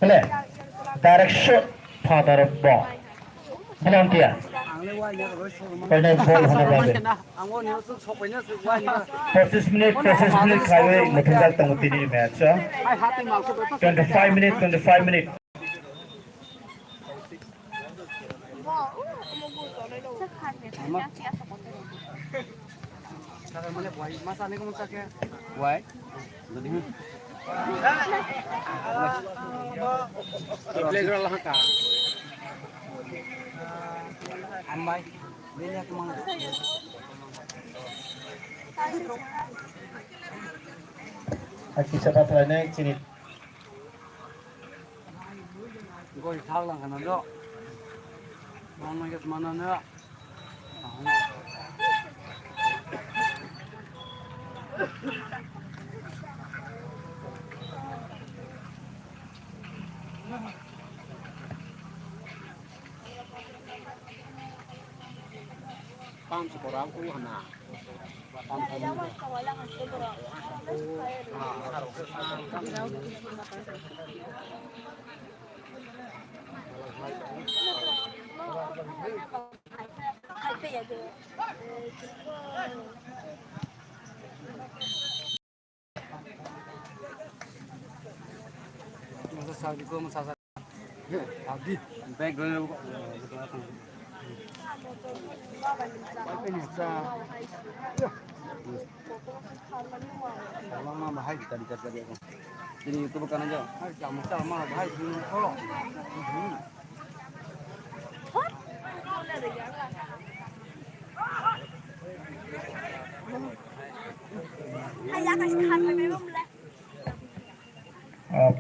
Play. Direct shot. Father of ball. Volunteer. Pernah ball hana babe. process minute kaiwe mutunjak tang tini match. 25 minute 25 minute. Aki cepat lainnya sini. Goi thang lang kana do. Mana ke mana na. Pam sekorang ku hana. Pam masa sabi ko masasa. Abi, bag ko. Lama bahaya tadi tadi aku. Jadi itu bukan aja. Kamu sama bahaya dulu. Oh.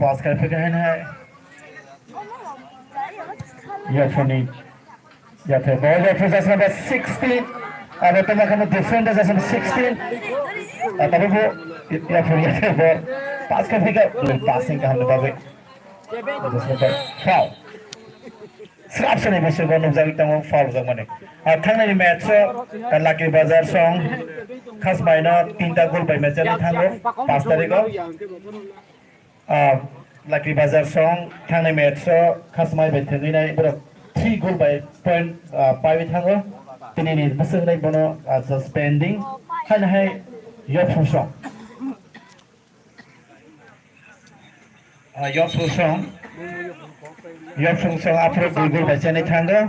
पास कर फेंका है या funny या फिर ball reference number 16 अब तो मैं कहूँ डिफरेंट है नंबर 16 तभी वो या फिर बॉल पास कर फेंका पासिंग का हमने बाबे जिसमें पर फाउल स्क्रैप से नहीं बस वो नुकसान इतना वो फाउल जग मने थांग नहीं मैच लाकी बाजार सॉन्ग खास मायना 3 गोल बाय मैच नहीं थांगो 5 तारीख Lucky Bazaar song थांनाय मैचआव खासमाय बाय थैनाय बर 3 गोल बाय पॉइंट पाइबाय थाङो दिनैनि बोसोरनाय बनो सस्पेंडिंग हाय यफुसं यफुसं आफ्टर 2 गोल बाय जानाय थाङो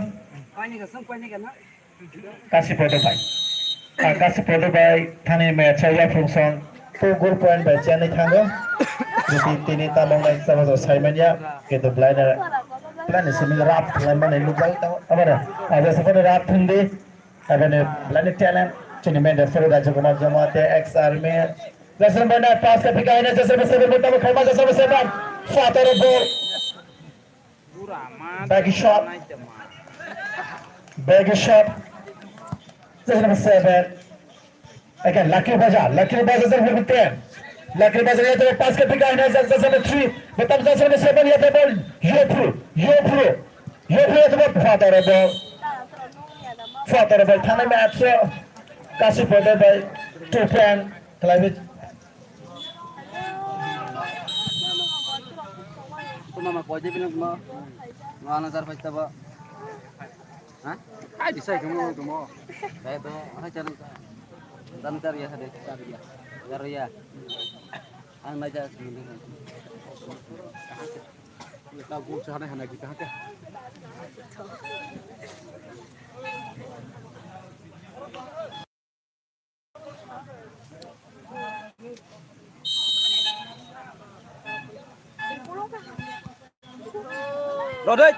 कासिपद बाय थांनाय मैचआव यफुसं 2 गोल पॉइंट बाय जानाय थाङो jadi tini tamang naik sama sama Simon ya gitu belajar belajar semua rap dengan mana lu tahu apa dah ada seperti rap tinggi apa nih belajar talent cini main dari Florida Jakarta Jamaat ex army dasar mana pas ketika ini dasar besar betul betul khidmat dasar besar fatar ball bagi shot dasar besar again lucky bazaar dasar betul Lucky Bazaar itu pas ketika ini dasar besar 3 betul dasar besar ya ball yo pro itu fatar ball Thane match kasih pada by 2 fan climate mama ko je bilang mo ngana sar pasta ba ha ai di sai kamu tu mo saya tu ha jalan dan tar ya sade tar ya gar ya ang naja sini kita go sana hana kita ha Rồi đi.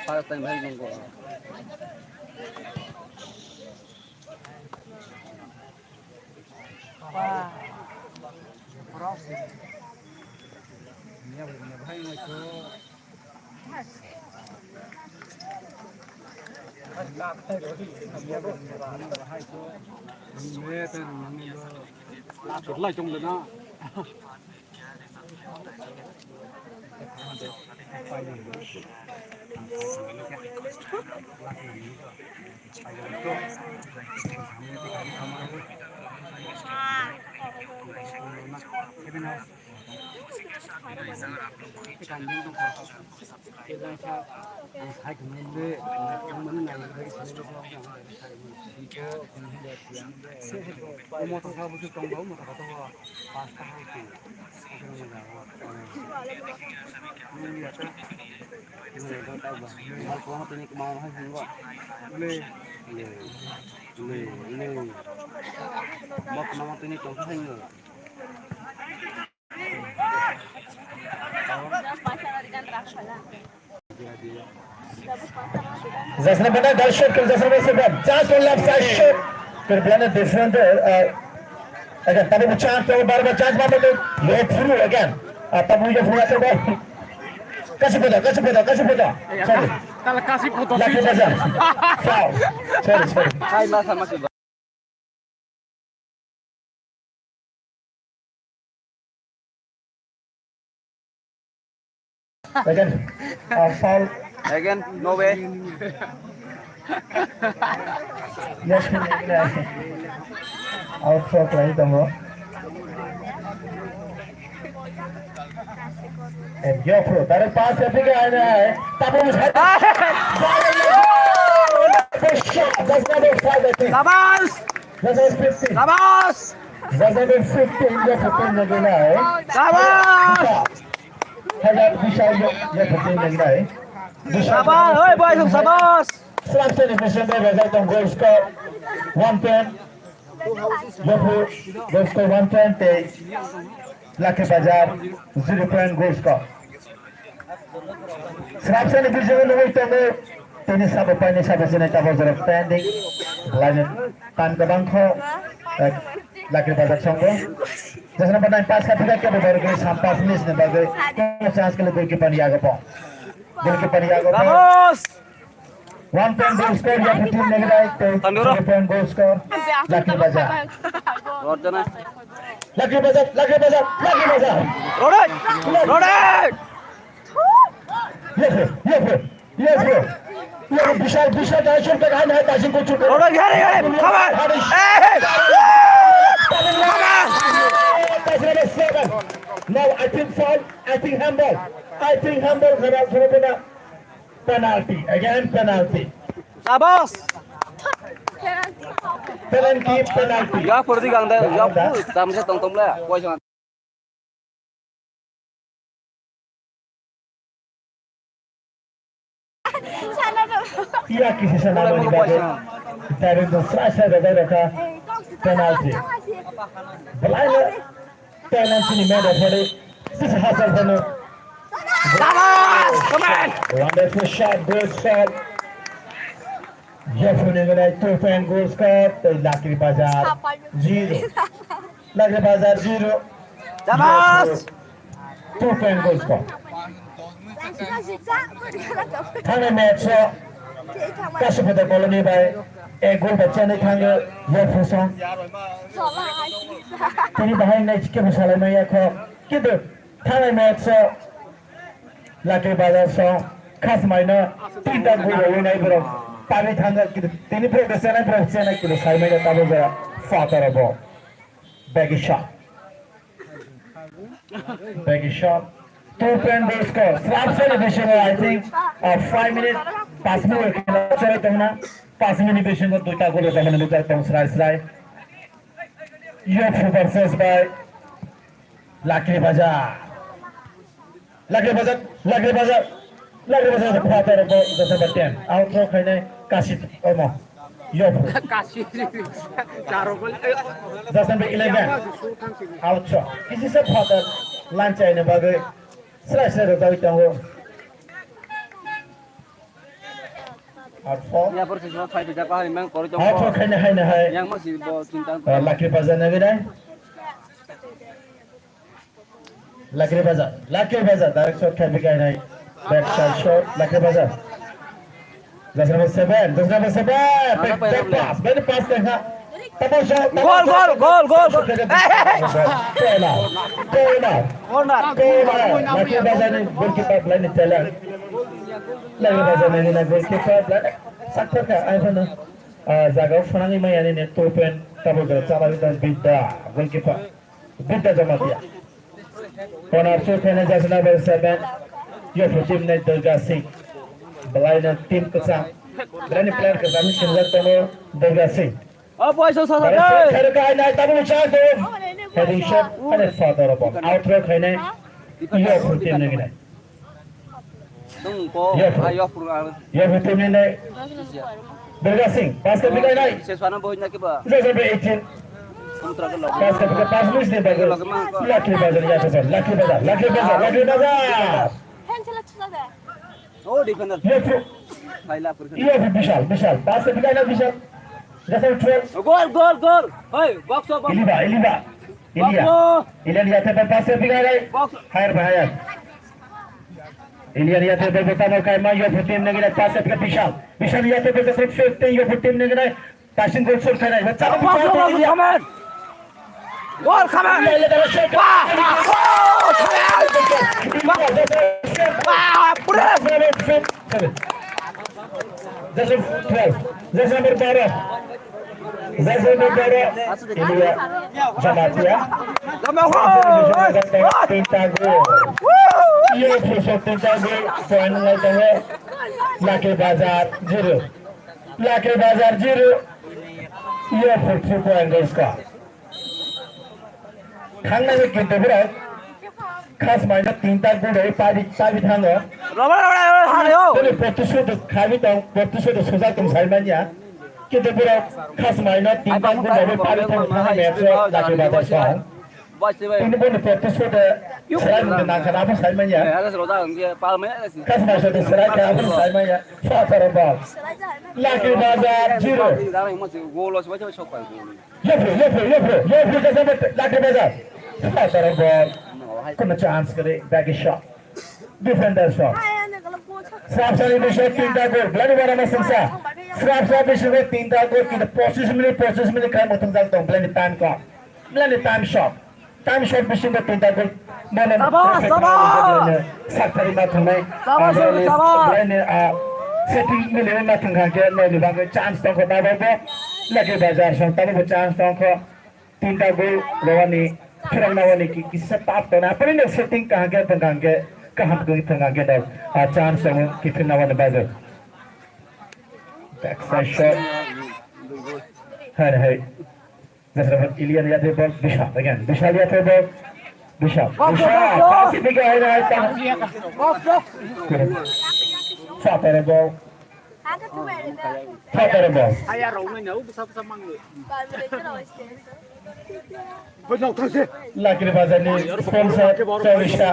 Phải tên hay không có. Wow. Crossing. Nhà hay người cô. Chụp lại trong lần đó. Zasna benda dah shot ke Zasna sebab chance on left side shot kerana different again tapi chance tu baru chance mana tu left through again tapi dia punya tu kasih pada sorry Kalau kasih putus lagi saja foul sorry Hai lah sama sih. again foul Again, no way. yes out for play tomorrow and yo pro tarik pass Afrika ada tapi that's number 5 I think Labas! that's number 15 Labas! that's number 15 dia putih lagi lah Labas! Ada Vishal dia putih lagi lah Labas! Oi boy, sabas! Selection efficient result on goal score 110 Jofru goal score 110 te Lucky Bazaar 0 point goal score Selection efficient result on Tini sabu pani sabu sini tahu zero pending line tan ke bangko Lucky Bazaar songgo जैसे number 9 पास करते क्या बार के संपास miss ने बागे को chance के लिए goalkeeper यागो पो गोलकीपर यागो पो Vamos! 1 point goal score या 15 negative तो 0 point goal score Lucky Bazaar Rodan ah. Lucky Bazaar Rodet! Rodet! yes bro विशाल डायरेक्शन पे खाना है ताजिम को चुका Rodet, gari! Come on! Hey! Now I think foul, I think handball penalty again penalty penalty Ya pergi gang dah. Ya pun. Tam saya tong lah. Kau jangan. या किसी से ना बनी बात तेरे दूसरा से रखा penalty बलाइल penalty नहीं मैंने थोड़े सिर्फ हासिल करने Labas! Come on! wonderful shot good shot Jeffrey ने गया 2 point goal score तो Lucky Bazaar 0 Lucky Bazaar 0 Labas! 2 point goal score थाने मैच कैसे पता कॉलोनी भाई एक गोल बच्चा नहीं खाएंगे ये फुसों तेरी बहन ने चिके मसाले में ये खो किधर थाने मैच Lucky Bazaar सो खास मायना 3 टा गोल हुए नहीं बरो पानी थांगा किधर तेरी प्रोफेशनल किधर साइड में ताबो जरा फाटर ball baggy shot 2 point goal score slap celebration I think 5 minutes 5 minutes चले तुम ना 5 minutes बेशन को 2 टा गोल होता है मैंने लुका तुम सराय ये versus by Lucky Bazaar फातर बॉल जैसे बटेन आउट रो खाने काशी ओमो यो Kasih. Caro gol. जैसे भी 11 आउट शॉट किसी से फातर लंच आने बागे Slice होता है तो out for Ya pergi semua fight di Jakarta. Memang kalau out for jompo. खाने है Yang masih bawa cinta. Lucky Bazaar ने गिरा Lucky Bazaar direct shot खेल भी गया नहीं back shot Lucky Bazaar जैसे नंबर 7 back pass मैंने pass देखा Gol! Corner! Lucky Bazaar ने goalkeeper line चला Lucky Bazaar ने goalkeeper line sakta ka ayun jaga fanangi mai ani ne 2 point tabo gara chala bitan bidda goalkeeper bidda jama dia Corner 2 final just number 7. Your team net Durga Singh. Blind team kesang. Berani player kesang sinjat tono Durga Singh. পয়সা সাদা Baru khair ka naik tamu chance do. Heading shot and father of ball. Out throw khaine. Your team ne gina. Tung ko ayo purang. Your team ne Durga Singh. Basket bigai naik. Sesuatu boy nak ba? Just number 18. Sutra ke log. Basket ke pas miss ne bagus. Lucky bazar ya tu. Lucky bazar. Lucky bazar. Lucky bazar. Oh defender. Your Baila pur. Iya Vishal, Vishal. Basket bigai naik Vishal. Just number 12. Gol. Hey, box. Iliba. Ilian lihat apa pasir bigai naik. Hair bahaya. Ilian lihat apa bertemu kaima yo tim negara pasir bigai Vishal. Vishal lihat apa bertemu 15 yo tim negara passing goal shot khaina. Baca খামেন goal খামেন Just 12. Just number 12. Just number 12. Ilya Jamatia. Tinta gol. Yo pusat tinta gol. Point lagi है. Lucky Bazaar 0. Lucky Bazaar 0. Yo 3 point goal score. खाना में कितने बड़ा खास मायना तीनटा गोल है पारी थांगो तो प्रतिशोध खावी तो प्रतिशोध सोचा तुम साइमनिया कितने बड़ा खास मायना तीनटा गोल है पारी थांगो मैच लाके बाजार साहब ini pun प्रतिशोध selain menangkan apa साइमनिया Ada seroda dia palme sih. खास मायना तो selain apa साइमनिया फातर बॉल लाके बाजार 0 Sekarang masih gol coba sok pak. ये जैसे लाके बाजार फातर बॉल kuna chance करे back shot defender shot Srab Sari Bishop tinta gol Blani Wara Masinsa Srab Sari Bishop tinta gol kita posisi mili kan motong jangtong Blani time shot Bishop tinta gol mana Saktari matunai Blani setting mili matung kan ne bang chance tong ko baba lagi bazar shot tabu chance tong ko tinta gol lawani फिर नवनी की किससे ताप तो ना पर in setting कहाँ तो तंगा के डर चांस है कि फिर नवनी बाज़र बैकसाइड शॉट है जैसे बस इलियन या तो बॉल विशाल या तो बॉल विशाल पास भी क्या है ना फातर ball ayah rumah nau besar mang lu Lucky Bazaar ni sponsor Chawisha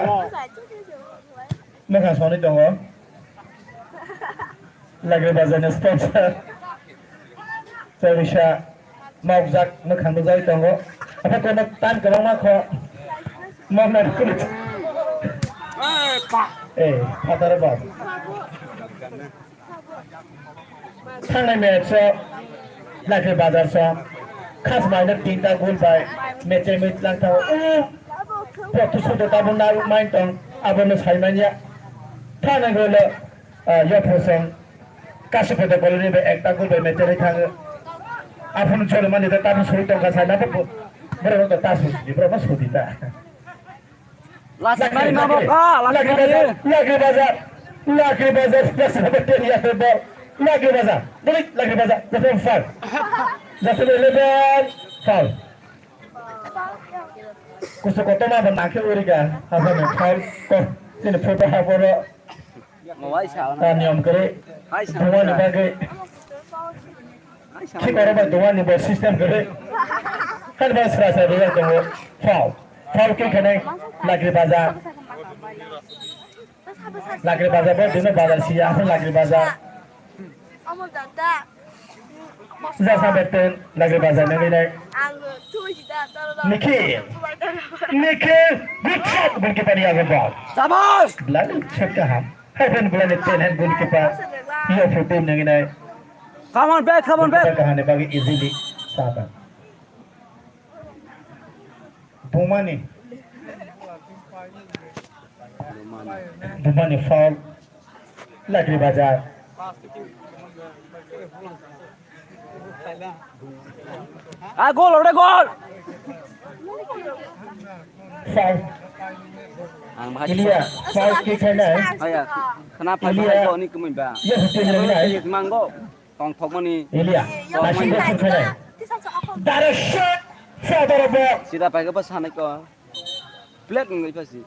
Mekhan Sony dongo Lucky Bazaar ni sponsor Chawisha Maubzak Mekhan Bazaar dongo apa kau nak tan kerang mak kau mau nak kulit fatar ball Thang match Lucky Bazaar sa khas main tinta goal by match lang tau practice to tabun na main tong abon saimanya thana gol yo person kashi photo ball ni ekta goal by match ri thang apun chole mane ta tabun suri tong ka sana pa bro to tasu di bro mas hudi ta last mari mabok Lucky Bazaar plus number 10 ya ball Lucky Bazaar the foul Just 11 foul. Kusto koto ma ban nakhe uri ka apa me foul ko sini photo ha poro Mau aisyah. niyam kare dua ni bagai ki karo ba dua ni ba system kare kan ba sra dia ko foul ke kane Lucky Bazaar ba dino bazar siya Lucky Bazaar Just number 10 Lucky Bazaar ni ni Nikhil good shot goalkeeper ni agar ball sabas Bloody shot ka ham Heaven bloody 10 hand goalkeeper Yo for team ni ni come on back kahane bagi easily satan Bumani foul Lucky Bazaar gol foul Ang bahas. Ilya, foul kick hai nai. Ayah, kenapa bahas kau ni kemen ba? Ye hutin nai nai. Manggo, tong thok mani. Ilya, masih go kick hai nai. That is shot. Foul the ball. Sida pai ke pas hanak ko. Plate ngai pasi.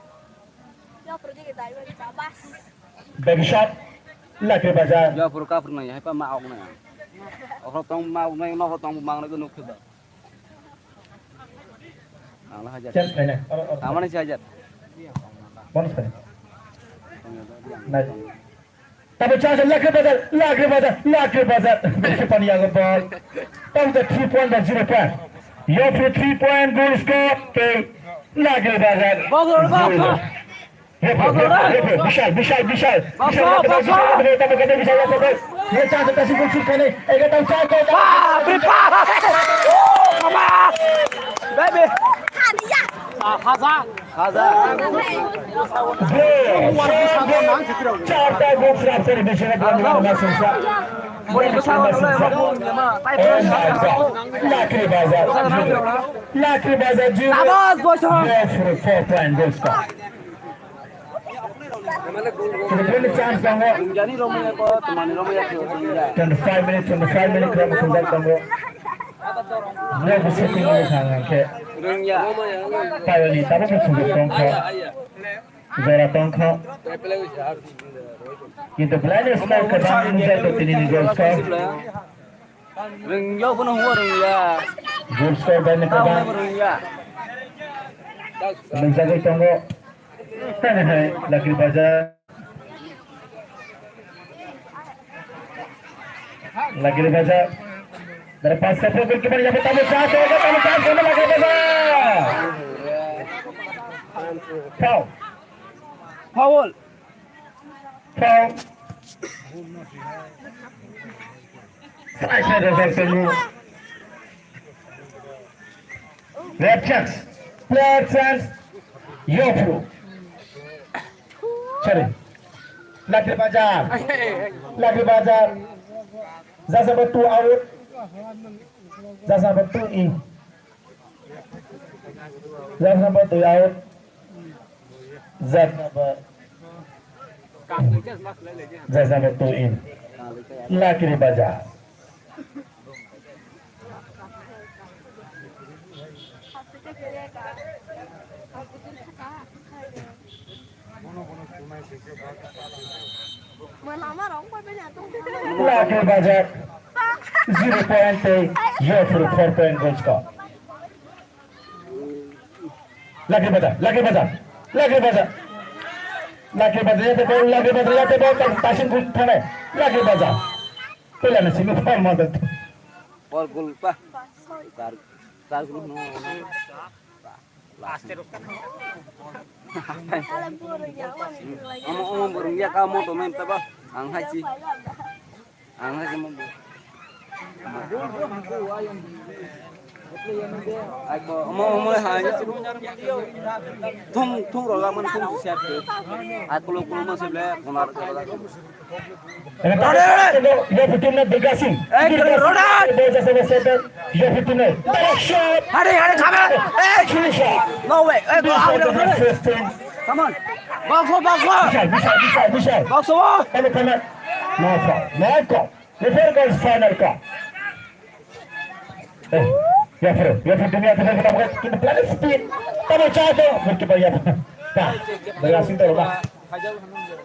Back shot. Lagi bazar. Ya pur ka pur nai, hai pa ma ok nai. Ok tong ma ok nai, no tong mang nai ko nuk thida. Ang lah hajar. Chance hai nai. Amane si hajar. Bonus hai. Nice. Tapi chance lagi bazar. Besi pani yang ball. Of the 3 point and 0 point. Your 3 point goal score. Lagi bazar. Vishal. Ye chance kasih kunci kene. Ega tahu chance. Baby. Haza. Charta goal serap dari Michigan dan Masuk. Boleh besar oleh Bang Yama. Lagi bazar. Tabas bosor. 4 point goal score. Sebelum chance kamu. Jani romaya ko, temani romaya ko. 25 minutes kamu sudah kamu. Dia bisa tinggal di sana ke. Rungya. Tayo ni tapi sudah tongko. Zara tongko. Kita belajar score kadang ini tu tini goal score. Rungya pun huwa rungya. Goal score banyak Tahu kadang. rungya. Menjaga tongko. Lagi bazar. Dari pas ke pukul kembali yang pertama satu lagi bazar. Foul. Saya result dulu. Left chance. Yopro. Cari. Lagi bazar. Zaza betu out. Zaza betu in. Zaza betu out. Zaza betu in. Lagi bazar. Lagi bazar. 0 point Yopro 4 point goal score. Lagi bazar. Tashin gol thane. Lagi bazar. Pela na simi form mother. Por gol pa. Tar gol no. Amo burungya ka mo to mem taba. Ang haji mo. Ako mo hanya tung rola man tung siap ke. Aku lo mo sebelah konar kala. Dia putin na Begasin. Dia putin na. Shot. Hari kamera. No way. Come on. Box. Vishal. Box over. Come. No call. Refer goes final call. Yopro dunia kita plan speed. Kamu jatuh. Mungkin bayar. Begasin tu rumah.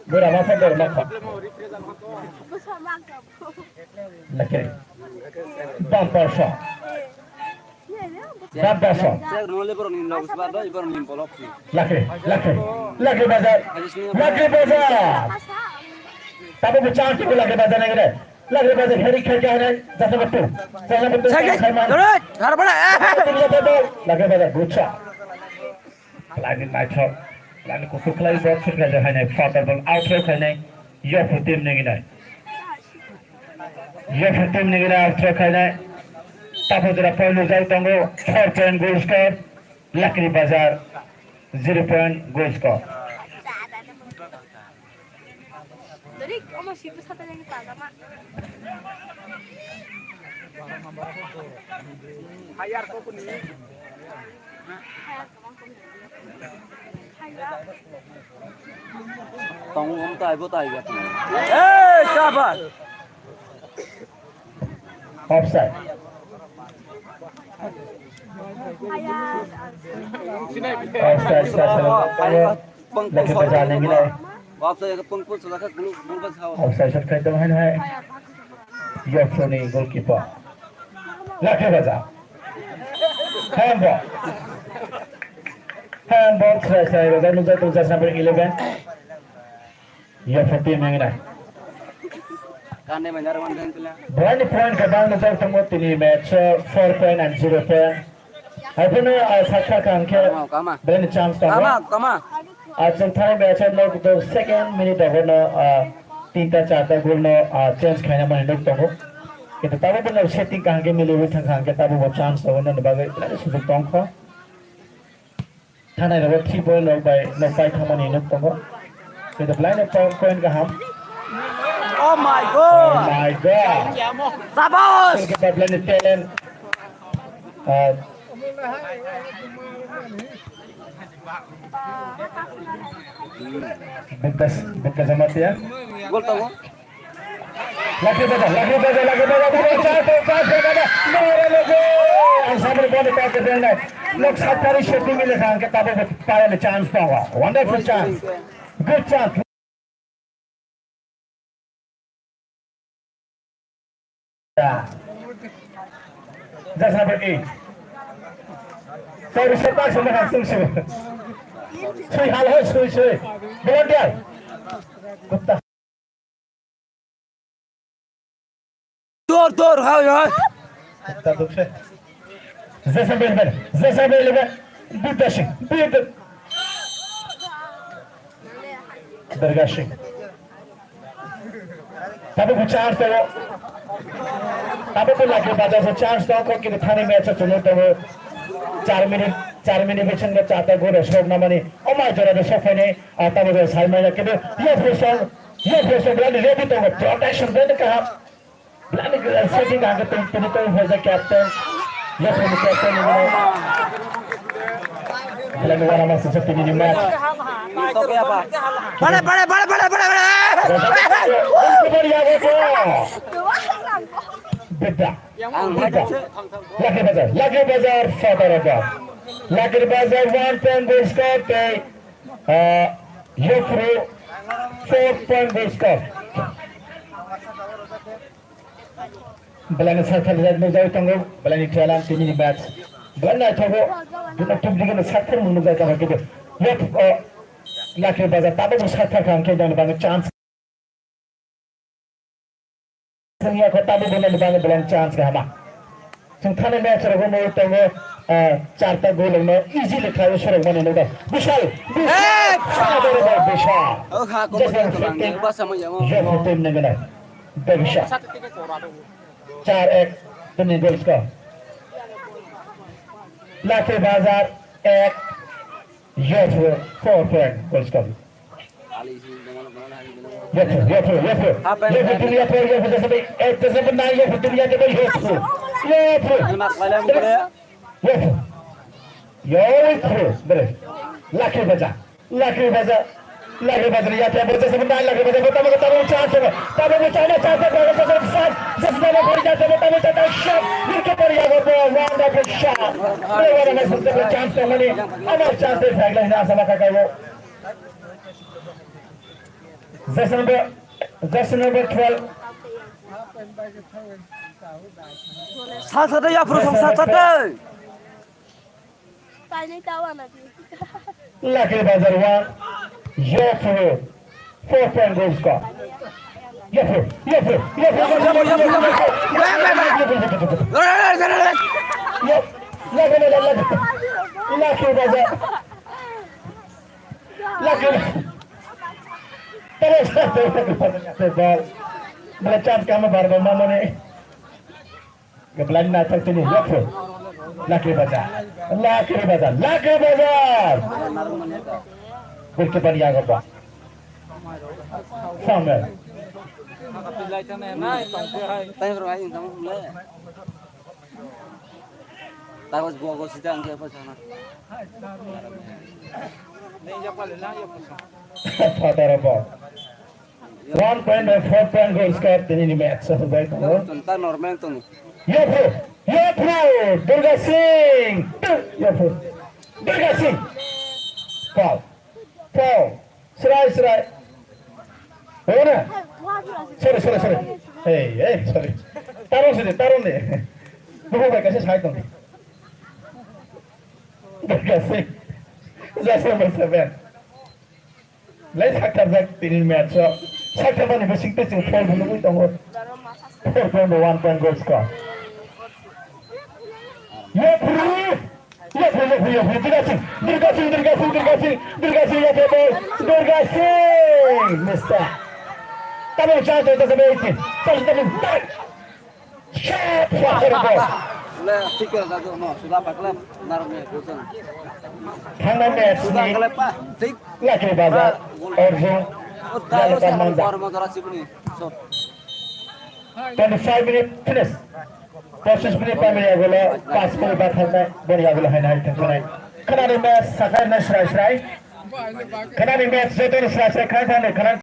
Berapa feder nak? Lagi. Bumper shot. Saya nolak baru nih lagu sebar dah, baru nih polop sih. Lagi bazar. Tapi bercakap tu lagi bazar ni kan? Lagi bazar hari kerja ni, jasa betul. Turut. Harap Lagi bazar buca. Lagi macam. Lalu kusuk lagi box kerja hanya fatal ball outro kerana Yopro tim ni outro kerana tapi jika poin result tunggu 4 point goal score. Lagi bazar 0 point goal score. Jadi kamu sih pesawat yang kita sama. Hayar kau pun ni. Hayar kamu. tông không tài vô tài vậy Eh, sabar. Offside. Offside saya lagi berjalan yang gini. बाप से पंख सुधा का गुल बस खाओ Offside shot kai teman hai. Yofroni goalkeeper. Lagi berjalan. Handball. Handball saya berjalan menuju tugas number 11. Yofroni yang gini. काने में Jarwan दें तुला Berani point kedang nuzar temu tini match 4 point and 0 point. Hari ini saksa kangke comma berani chance tahu. Kama. आज थाने match में लोग तो second minute हो ना 3-4 गोल ना चांस खाने में लोग तो हो कि तो तब भी ना सेटिंग कहाँ के मिले हुए थे कहाँ के तब वो चांस तो ना निभागे इतने सुबह टॉन्ग को थाने लोग 3 पॉइंट लोग बाय थाने लोग तो हो कि तो प्लान पॉइंट का हम Oh my oh god. my god Sabos. के बाद plan talent bekas amat ya. गोल तो वो Lagi beda. Sambil body pass ke dalam. Look satari shooting ini kan kita dapat payah chance tahu. Wonderful chance. Good chance. Just number 8. Sorry, sepak sudah langsung sih. Sui hal sui. Volunteer. Kutta. Dur, hai. Kutta dukse. Zasabel. Bidashing. Bergashing. Tapi ku chance tahu. Tapi tu lagi baca se chance tahu kau kita thane match चलो tahu 4 minit बेचन का चाहता गोल shot ना money oh my जरा दे सोफे ने आता वो साइड में के ये प्रेशर ब्लाड रेडी तो प्रोटेक्शन दे कहा ब्लाड सेटिंग आगे तुम तो हो जा कैप्टन ये फिर कैप्टन ने ब्लाड वाला मत से तीन दिन मैच तो क्या बात Bade. बढ़िया वो बेटा Lucky Bazaar further above. Lucky Bazaar 1 point goal score पे Yofru 4 point goal score. Belani sarkar lihat menjauh tunggu belani jalan ini match. Belani tunggu kita tunggu dengan sarkar menjauh tunggu gitu. Yof Lucky Bazaar tapi sarkar kan kita dapat chance. Sehingga kota bu boleh dibangun dalam chance ke hama. Sengkana match rego mau tunggu 4 gol में easy लिखा है शुरू होने लगा. विशाल. ओ खा को बंगे बस समझ जाओ ये टीम ने गना. विशाल. 4-1 तुमने goal score. Lucky Bazaar 1 Yofru 4 point goal score. आली सी बनाना है Yofru दुनिया पर Yofru जैसे भी नहीं Yofru दुनिया के भाई Yofru mas वाले हम करे Yofru बरे Lucky Bazaar या क्या बोलते हैं समझ Lucky Bazaar बता वो चांस है तब वो चांस जिसमें वो पड़ जाते बता शॉट इनके पर या वो वंडरफुल शॉट ये वाला मैं सुनते हैं चांस तो मैंने हमारा चांस है फैगला हिना समा का वो Just number 12. Satu ya, bro, satu. Tanya kawan nanti. Lucky Bazaar 1. Yofru 4 point goal score. Yofru. Lucky Bazaar. Terus ball. Melecap kamu baru mama ni. Kebelan nak tertini. Lucky Bazaar. Goalkeeper yang apa? Samuel. tay rồi anh xong lên Tapos buo ko si Tang kaya pa sana. Father ball. 1 point or 4 point goal scored in the match. So, right now. Tunta normal to ni. Yapro, Durga Singh. Yapro, Durga Singh. Foul. Serai. Oh na. Sorry. Hey, sorry. Tarong deh. Bukan mereka sih saya tuh. Durga Singh. Just number 7. Let's have in match. Sakta bani basing te sing fall dulu itu ngor. 4.1 point goal score. Yapro, Durga Singh, Durga Singh, Mister. Tabung chance itu sampai 18. Tabung. Shot, Father ball. Le fikir satu no sudah paklap narme kusen. Hangat match Sudah ni. kelep pak. Tik. Lagi bazar. Orzo. Tahu sih kalau baru motor asip ni. So 25 minute finish. 25 minute pamilya gula. 5 minute baat hai. Baniya gula hai naik tengah. Kenapa match sakar na serai. Kenapa match itu serai. Kenapa